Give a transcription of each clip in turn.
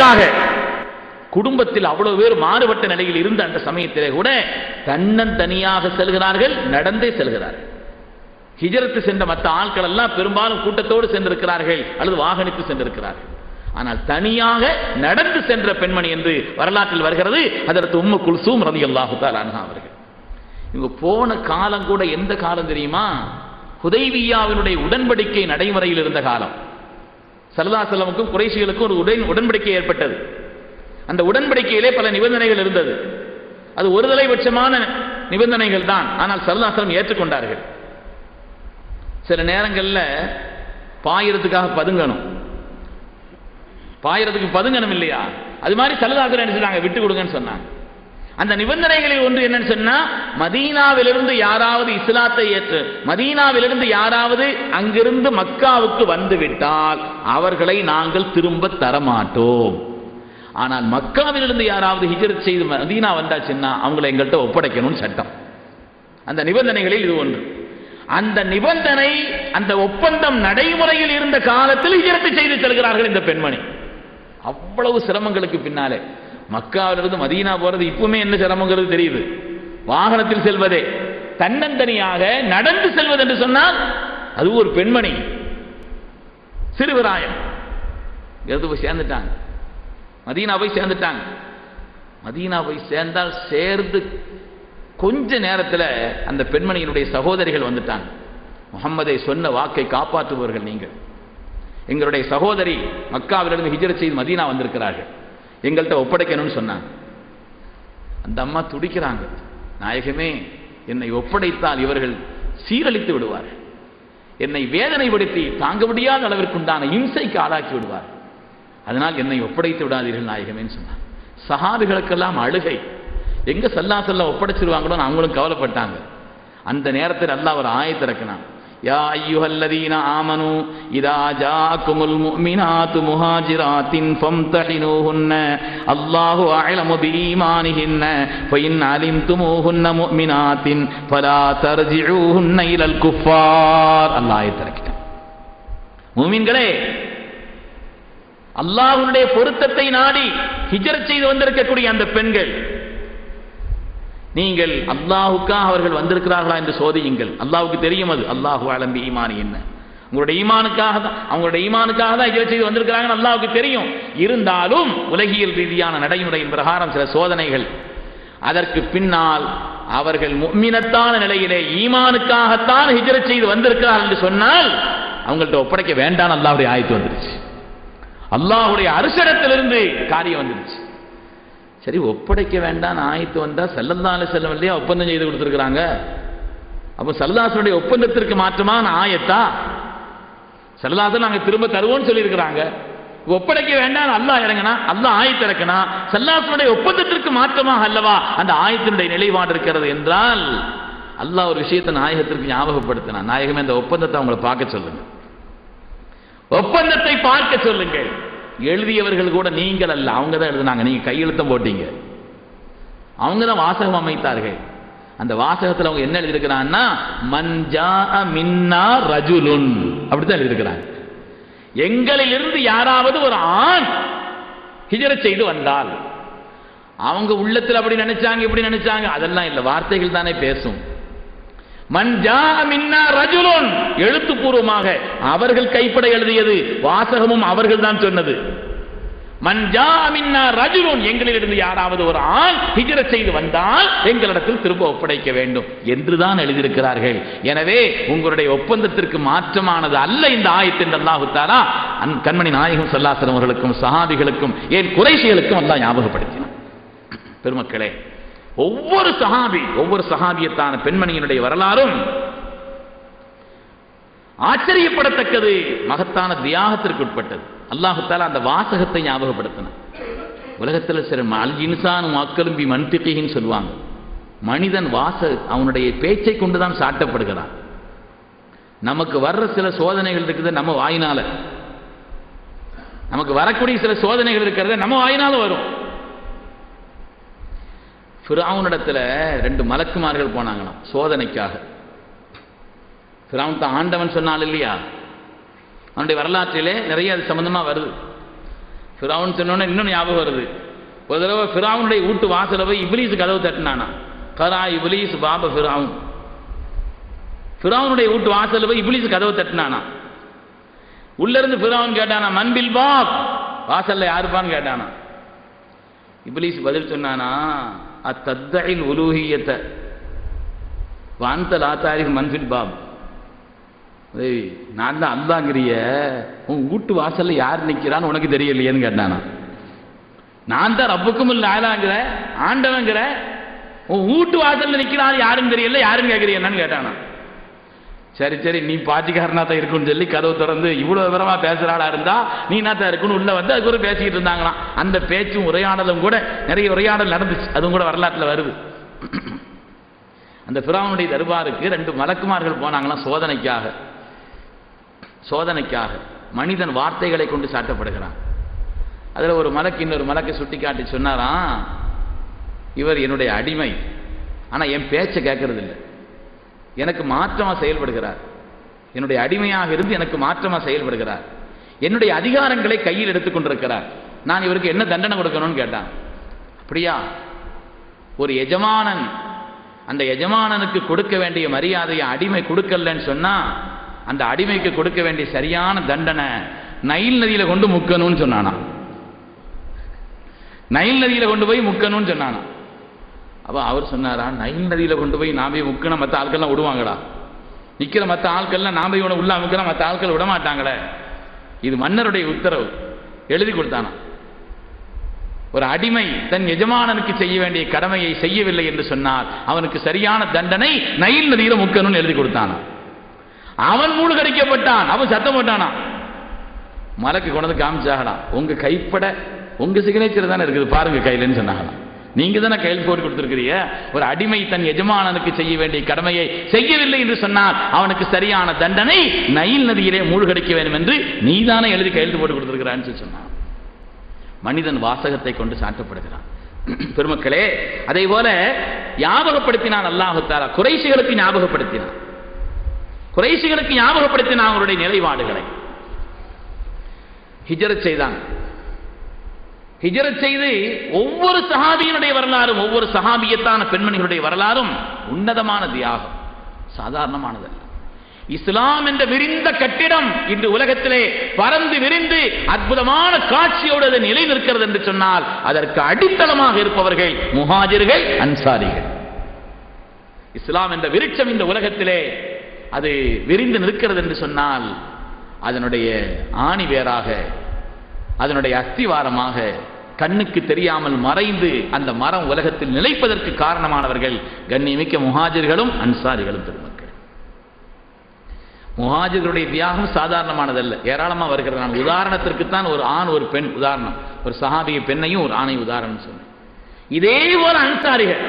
பெண்மணிக்காக குடும்பத்தில் அவ்வளவு பேர் மாறுபட்ட நிலையில் இருந்த அந்த சமயத்திலே கூட தன்னந்தனியாக செல்கிறார்கள், நடந்தே செல்கிறார்கள். ஹிஜ்ரத்து சென்ற மற்ற ஆட்கள் எல்லாம் பெரும்பாலும் கூட்டத்தோடு சென்றிருக்கிறார்கள் அல்லது வாகனித்து சென்றிருக்கிறார்கள். ஆனால் தனியாக நடந்து சென்ற பெண்மணி என்று வரலாற்றில் வருகிறது ஹஜ்ரத் உம்மு குல்சூம் ரலியல்லாஹு தஆலா அன்ஹா அவர்கள். இவங்க போன காலம் கூட எந்த காலம் தெரியுமா? ஹுதைபியாவினுடைய உடன்படிக்கை நடைமுறையில் இருந்த காலம். ஸல்லல்லாஹு அலைஹி வஸல்லமுக்கும் குறைஷிகளுக்கும் ஒரு உடன்படிக்கை ஏற்பட்டது. அந்த உடன்படிக்கையிலே பல நிபந்தனைகள் இருந்தது. அது ஒரு தலைபட்சமான நிபந்தனைகள் தான். ஆனால் ஸல்லல்லாஹு அலைஹி வஸல்லம் ஏற்றுக்கொண்டார்கள். சில நேரங்களில் பாயிரத்துக்காக பதுங்கணும், பாயிரத்துக்கு பதுங்கணும் இல்லையா? அது மாதிரி ஸல்லல்லாஹு அலைஹி வஸல்லம் நினைச்சாங்க, விட்டு கொடுங்கன்னு சொன்னாங்க. அந்த நிபந்தனைகளில் ஒன்று என்னன்னு சொன்னா, மதீனாவிலிருந்து யாராவது இஸ்லாத்தை ஏற்று மதீனாவிலிருந்து யாராவது அங்கிருந்து மக்காவுக்கு வந்து விட்டால் அவர்களை நாங்கள் திரும்ப தரமாட்டோம். ஆனால் மக்காவிலிருந்து யாராவது ஹிஜ்ரத் செய்து மதீனா வந்தாச்சுன்னா அவங்களை எங்கள்கிட்ட ஒப்படைக்கணும்னு சட்டம். அந்த நிபந்தனைகளில் இது ஒன்று. அந்த நிபந்தனை, அந்த ஒப்பந்தம் நடைமுறையில் இருந்த காலத்தில் ஹிஜ்ரத் செய்து செல்கிறார்கள் இந்த பெண்மணி. அவ்வளவு சிரமங்களுக்கு பின்னாலே மக்காவிலிருந்து மதீனா போறது இப்பவுமே என்ன சிரமங்கிறது தெரியுது. வாகனத்தில் செல்வதே, தன்னந்தனியாக நடந்து செல்வது என்று சொன்னால் அது ஒரு பெண்மணி சிறுவராயம் போய் சேர்ந்துட்டாங்க. மதீனா போய் சேர்ந்துட்டாங்க. மதீனா போய் சேர்ந்தால் சேர்ந்து கொஞ்ச நேரத்தில் அந்த பெண்மணியினுடைய சகோதரிகள் வந்துட்டாங்க. முஹம்மதை சொன்ன வாக்கை காப்பாற்றுபவர்கள் நீங்கள், எங்களுடைய சகோதரி மக்காவிலிருந்து ஹிஜ்ரத் செய்து மதீனா வந்திருக்கிறார்கள், எங்கள்கிட்ட ஒப்படைக்கணும்னு சொன்னாங்க. அந்த அம்மா துடிக்கிறாங்க, நாயகமே என்னை ஒப்படைத்தால் இவர்கள் சீரழித்து விடுவார்கள், என்னை வேதனைப்படுத்தி தாங்க முடியாத அளவிற்குண்டான இம்சைக்கு ஆளாக்கி விடுவார், அதனால் என்னை ஒப்படைத்து விடாதீர்கள் நாயகமேன்னு சொன்னார். சஹாபிகளுக்கெல்லாம் அழுகை. எங்க ஸல்லல்லாஹு அலைஹி வஸல்லம் ஒப்படைச்சிருவாங்களோன்னு அவங்களும் கவலைப்பட்டாங்க. அந்த நேரத்தில் அல்லாஹ் ஒரு ஆயத்தை இறக்கினான். யா அய்யுஹல்லதீன ஆமனூ இதா ஜாஅக்குமுல் முஃமினாத்து முஹாஜிராத்தின் ஃபம்தஹினூஹுன்ன அல்லாஹு அஅலமு பிஈமானிஹின்ன ஃபஇன் அலிம்துமூஹுன்ன முஃமினாத்தின் ஃபலா தர்ஜிஊஹுன்ன இலல் குஃபார். அல்லாஹ் ஆயத்தை இறக்கினான். முஃமின்களே, அல்லாஹ்வுடைய பொருத்தத்தை நாடி ஹிஜ்ரத் செய்து வந்திருக்கக்கூடிய அந்த பெண்கள், நீங்கள் அல்லாஹுக்காக அவர்கள் வந்திருக்கிறார்களா என்று சோதியுங்கள். அல்லாஹ்வுக்கு தெரியும் அது. அல்லாஹு அலம் பி ஈமானி என்ன, உங்களுடைய ஈமானுக்காக தான், அவங்களுடைய ஈமானுக்காக தான் ஹிஜ்ரத் செய்து வந்திருக்கிறாங்கன்னு அல்லாஹ்வுக்கு தெரியும். இருந்தாலும் உலகியல் ரீதியான நடைமுறையின் பிரகாரம் சில சோதனைகள், அதற்கு பின்னால் அவர்கள் முஃமினத்தான நிலையிலே ஈமானுக்காகத்தான் ஹிஜ்ரத் செய்து வந்திருக்கிறார்கள் என்று சொன்னால் அவங்கள்ட்ட ஒப்படைக்க வேண்டாம். அல்லாஹ்வுடைய ஆயத்து வந்துருச்சு, அல்லாஹ்வுடைய அரிசனத்திலிருந்து காரியம் வந்துருச்சு. சரி, ஒப்படைக்க வேண்டாம் ஆயத்து வந்தா ஸல்லல்லாஹு அலைஹி வஸல்லம் இல்லையா ஒப்பந்தம் செய்து கொடுத்துருக்காங்க, அப்போ ஸல்லல்லாஹு அலைஹி வஸல்லம் ஒப்பந்தத்திற்கு மாற்றமான ஆயத்தா? ஸல்லல்லாஹு அலைஹி வஸல்லம் நாங்கள் திரும்ப தருவோம்னு சொல்லியிருக்கிறாங்க, ஒப்படைக்க வேண்டாம் அல்லாஹ் இறங்கினா, அல்லாஹ் ஆயத்து இறக்கினா ஸல்லல்லாஹு அலைஹி வஸல்லம் ஒப்பந்தத்திற்கு மாற்றமாக அல்லவா அந்த ஆயத்தினுடைய நிலைப்பாடு இருக்கிறது என்றால், அல்லாஹ் ஒரு விஷயத்தை நாயகத்திற்கு ஞாபகப்படுத்தினா, நாயகமே அந்த ஒப்பந்தத்தை அவங்களை பார்க்க சொல்லுங்க, ஒப்பந்தத்தை பார்க்க சொல்லுங்கள். எழுதியவர்கள் கூட நீங்கள் அல்ல, அவங்க தான் எழுதினாங்க, நீங்க கையெழுத்தம் போட்டீங்க, அவங்க தான் வாசகம் அமைத்தார்கள். அந்த வாசகத்தில் அவங்க என்ன எழுதியிருக்கிறாங்கன்னா, மன்ஜா மின்னா ரஜுலுன் அப்படித்தான் எழுதியிருக்கிறாங்க. எங்களில் இருந்து யாராவது ஒரு ஆண் ஹிஜ்ரத் செய்து வந்தால், அவங்க உள்ளத்தில் அப்படி நினைச்சாங்க இப்படி நினைச்சாங்க அதெல்லாம் இல்லை, வார்த்தைகள் தானே பேசும். மன்ஜா மின்னா ரஜுலுன், எழுத்துப்பூர்வமாக அவர்கள் கைப்பட எழுதியது, வாசகமும் அவர்கள் தான் சொன்னது. மன்ஜா மின்னா ரஜுலுன், எங்களிலிருந்து யாராவது ஒரு ஆண் ஹிஜ்ரத் செய்து வந்தால் எங்களிடத்தில் திரும்ப ஒப்படைக்க வேண்டும் என்றுதான் எழுதியிருக்கிறார்கள். எனவே உங்களுடைய ஒப்பந்தத்திற்கு மாற்றமானது அல்ல இந்த ஆயத்து என்று அல்லாஹ் தஆலா கண்மணி நாயகம் ஸல்லல்லாஹு அலைஹி வஸல்லம் அவர்களுக்கும் சஹாபிகளுக்கும் ஏன் குறைஷிகளுக்கும் அல்லாஹ் ஞாபகப்படுத்தினார். பெருமக்களே, ஒவ்வொரு சஹாபியத்தான பெண்மணியினுடைய வரலாறும் ஆச்சரியப்படத்தக்கது, மகத்தான தியாகத்திற்கு உட்பட்டது. அல்லாஹு தஆலா அந்த வாசகத்தை ஞாபகப்படுத்தினார். உலகத்தில் சில அல் இன்சானு மக்களும் பி மன்திகின்னு சொல்லுவாங்க, மனிதன் அவனுடைய பேச்சை கொண்டுதான் சாட்டப்படுகிறான். நமக்கு வர்ற சில சோதனைகள் இருக்குது நம்ம வாயினால, நமக்கு வரக்கூடிய சில சோதனைகள் இருக்கிறத நம்ம வாயினால வரும். ஃபிரௌனிடத்துல 2 மலக்குமார்கள் போனாங்களாம் சோதனைக்காக. ஃபிரௌன் தான் ஆண்டவன் சொன்னால் இல்லையா, அவனுடைய வரலாற்றிலே நிறைய அது சம்பந்தமா வருது. ஃபிரௌன் சொன்னோன்னே இன்னொன்று ஞாபகம் வருது. ஒரு தடவை ஃபிரௌனுடைய வீட்டு வாசல போய் இப்லீஸ் கதவு தட்டினானா. கரா இப்லீஸ் பாப ஃபிரௌன். ஃபிரௌனுடைய வீட்டு வாசல போய் இப்லீஸ் கதவு தட்டினானா. உள்ள இருந்து ஃபிரௌன் கேட்டானா, மன்பில் பாப், வாசல்ல யாருப்பான்னு கேட்டானா. இப்லீஸ் பதில் சொன்னானா, அத்தத்இல் உலூஹியத வாந்த லா தாரிஃப் மன்பில் பாப். நான் தான் அல்லாஹ்ங்கறிய, உன் வீட்டு வாசல்ல யார் நிக்கிறான்னு உனக்கு தெரியலையேன்னு கேட்டானா. நான் தான் ரப்புக்கும் ஆலாங்கிற ஆண்டவங்கிற, உன் வீட்டு வாசல்ல நிக்கிறான் யாரும் தெரியல, யாரும் கேட்கறியன்னு கேட்டானா. சரி சரி நீ பாட்டிக்காரனா தான் இருக்குன்னு சொல்லி கதவு திறந்து இவ்வளவு விவரமா பேசுறாளா இருந்தா நீ தான் இருக்குன்னு உள்ள வந்து அது கூட பேசிக்கிட்டு இருந்தாங்களாம். அந்த பேச்சும் உரையாடலும் கூட நிறைய உரையாடல் நடந்துச்சு, அதுவும் கூட வரலாற்றுல வருது. அந்த ஃபிரௌனுடைய தர்பாருக்கு 2 மலக்குமார்கள் போனாங்களாம் சோதனைக்காக. மனிதன் வார்த்தைகளை கொண்டு சாட்டப்படுகிறான். அதுல ஒரு மலக்கு இன்னொரு மலக்கை சுட்டி காட்டி சொன்னாராம், இவர் என்னுடைய அடிமை, ஆனா என் பேச்சை கேட்கறது இல்லை, எனக்கு மாற்றமா செயல்படுகிறார். என்னுடைய அடிமையாக இருந்து எனக்கு மாற்றமா செயல்படுகிறார். என்னுடைய அதிகாரங்களை கையில் எடுத்துக் கொண்டிருக்கிறார். நான் இவருக்கு என்ன தண்டனை கொடுக்கணும்னு கேட்டான். அப்படியா? ஒரு எஜமானன் அந்த எஜமானனுக்கு கொடுக்க வேண்டிய மரியாதையை அடிமை கொடுக்கலன்னு சொன்னா அந்த அடிமைக்கு கொடுக்க வேண்டிய சரியான தண்டனை நைல் நதியில கொண்டு முக்கணும்னு சொன்னானா. நைல் நதியில கொண்டு போய் முக்கணும்னு சொன்னானா. அப்ப அவர் சொன்னாரா, நைல் நதியில கொண்டு போய் நான் போய் முக்கின மற்ற ஆட்கள்லாம் விடுவாங்களா? நிக்கிற மற்ற ஆட்கள்லாம் நான் போய் உள்ள அமுக்கிற மற்ற ஆட்கள் விட மாட்டாங்களே. இது மன்னருடைய உத்தரவு. எழுதி கொடுத்தானா. ஒரு அடிமை தன் எஜமானனுக்கு செய்ய வேண்டிய கடமையை செய்யவில்லை என்று சொன்னால் அவனுக்கு சரியான தண்டனை நைல் நதியில முக்கணும்னு எழுதி கொடுத்தானா. அவன் மூழ்கடிக்கப்பட்டான். அவன் சத்தம் போட்டானா. மலக்கு கொண்டு காமிச்சாகலாம், உங்க கைப்பட உங்க சிக்னேச்சர் தானே இருக்குது பாருங்க கையிலன்னு சொன்னாங்களாம். நீங்க தானே கையில் போட்டு கொடுத்திருக்கிறீங்க. ஒரு அடிமை தன் எஜமானனுக்கு செய்ய வேண்டிய கடமையை செய்யவில்லை என்று சொன்னால் அவனுக்கு சரியான தண்டனை நைல் நதியிலே மூழ்கடிக்க வேண்டும் என்று நீதானே எழுதி கையெழுத்து போட்டு கொடுத்திருக்கிறான்னு சொன்னான். மனிதன் வாசகத்தை கொண்டு சாட்டப்படுகிறான். பெருமக்களே, அதே போல ஞாபகப்படுத்தினான் அல்லாஹ் தஆலா. குறைஷிகளுக்கு ஞாபகப்படுத்தினான். அவருடைய நிலைப்பாடுகளை. ஹிஜ்ரத் செய்தான். ஹிஜ்ரத் செய்து ஒவ்வொரு சஹாபியினுடைய வரலாறும், ஒவ்வொரு சஹாபியத்தான பெண்மணிகளுடைய வரலாறும் உன்னதமான தியாகம், சாதாரணமானதல்ல. இஸ்லாம் என்ற விரிந்த கட்டிடம் இன்று உலகத்திலே பறந்து விரிந்து அற்புதமான காட்சியோடு அது நிலை நிற்கிறது என்று சொன்னால் அதற்கு அடித்தளமாக இருப்பவர்கள் முஹாஜிர்கள், அன்சாரிகள். இஸ்லாம் என்ற விருட்சம் இந்த உலகத்திலே அது விரிந்து நிற்கிறது என்று சொன்னால் அதனுடைய ஆணி வேராக, அதனுடைய அஸ்திவாரமாக கண்ணுக்கு தெரியாமல் மறைந்து அந்த மரம் உலகத்தில் நிலைப்பதற்கு காரணமானவர்கள் கண்ணியமிக்க முஹாஜிர்களும் அன்சாரிகளும். பெருமக்கள், முஹாஜிர்களுடைய தியாகம் சாதாரணமானதல்ல, ஏராளமா வருகிறது. நான் உதாரணத்திற்குத்தான் ஒரு ஆண் ஒரு பெண் உதாரணம், ஒரு சஹாபிய பெண்ணையும் ஒரு ஆணை உதாரணம் சொன்னேன். இதே போல அன்சாரிகள்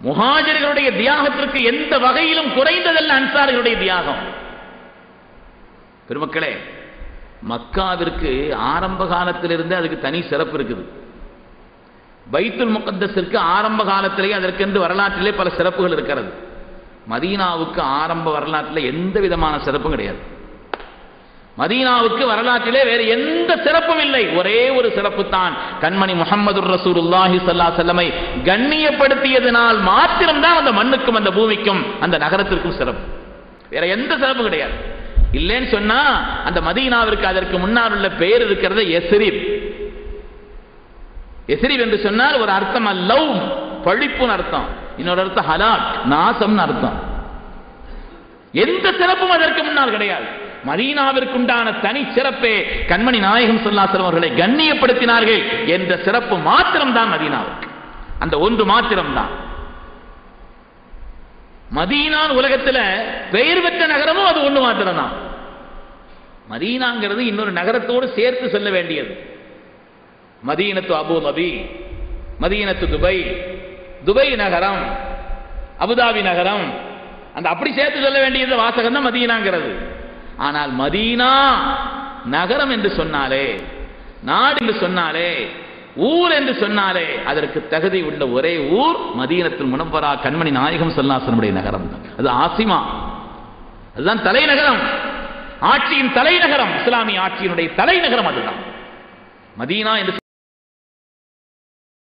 முஹாஜிர்களுடைய தியாகத்திற்கு எந்த வகையிலும் குறைந்ததல்ல அன்சாரிகளுடைய தியாகம். பெருமக்களே, மக்காவிற்கு ஆரம்ப காலத்திலிருந்து அதுக்கு தனி சிறப்பு இருக்குது. பைத்துல் முகத்தஸிற்கு ஆரம்ப காலத்திலேயே அதற்கென்று வரலாற்றிலே பல சிறப்புகள் இருக்கிறது. மதீனாவுக்கு ஆரம்ப வரலாற்றில் எந்த விதமான சிறப்பும் கிடையாது. மதீனாவுக்கு வரலாற்றிலே வேறு எந்த சிறப்பும் இல்லை. ஒரே ஒரு சிறப்பு தான், கண்மணி முஹம்மது ரசூலுல்லாஹி ஸல்லல்லாஹு அலைஹி வஸல்லம் கண்ணியப்படுத்தியதனால் மாத்திரம்தான் அந்த மண்ணுக்கும் அந்த பூமிக்கும் அந்த நகரத்திற்கும் சிறப்பு. வேற எந்த சிறப்பு கிடையாது. இல்லைன்னு சொன்னா அந்த மதீனாவிற்கு அதற்கு முன்னால் உள்ள பெயர் இருக்கிறது எஸ்ரிப். எஸ்ரிப் என்று சொன்னால் ஒரு அர்த்தம் அல்லவ், பழிப்புன்னு அர்த்தம். இன்னொரு அர்த்தம் ஹலாக், நாசம்னு அர்த்தம். எந்த சிறப்பும் அதற்கு முன்னால் கிடையாது. மதீனாவிற்குண்டான தனி சிறப்பே கண்மணி நாயகம் ஸல்லல்லாஹு அலைஹி வஸல்லம் அவர்களை கண்ணியப்படுத்தினார்கள் என்ற சிறப்பு மாத்திரம்தான் மதீனாவுக்கு. அந்த ஒன்று மாத்திரம்தான். மதீனா உலகத்தில் பெயர் பெற்ற நகரமும் அது ஒன்று மாத்திரம்தான். மதீனாங்கிறது இன்னொரு நகரத்தோடு சேர்த்து சொல்ல வேண்டியது. மதீனத்து அபுதாபி, மதீனத்து துபை, துபை நகரம், அபுதாபி நகரம், அந்த அப்படி சேர்த்து சொல்ல வேண்டியது வாசகம் தான் மதீனாங்கிறது. ஆனால் மதீனா நகரம் என்று சொன்னாலே, நாடு என்று சொன்னாலே, ஊர் என்று சொன்னாலே அதற்கு தகுதி உள்ள ஒரே ஊர் மதீனத்துல் முனவ்வரா கண்மணி நாயகம் ஸல்லல்லாஹு அலைஹி வஸல்லம் நகரம் தான். அது ஆசிமா, அதுதான் தலைநகரம், ஆட்சியின் தலைநகரம், இஸ்லாமிய ஆட்சியினுடைய தலைநகரம் அதுதான். மதீனா என்று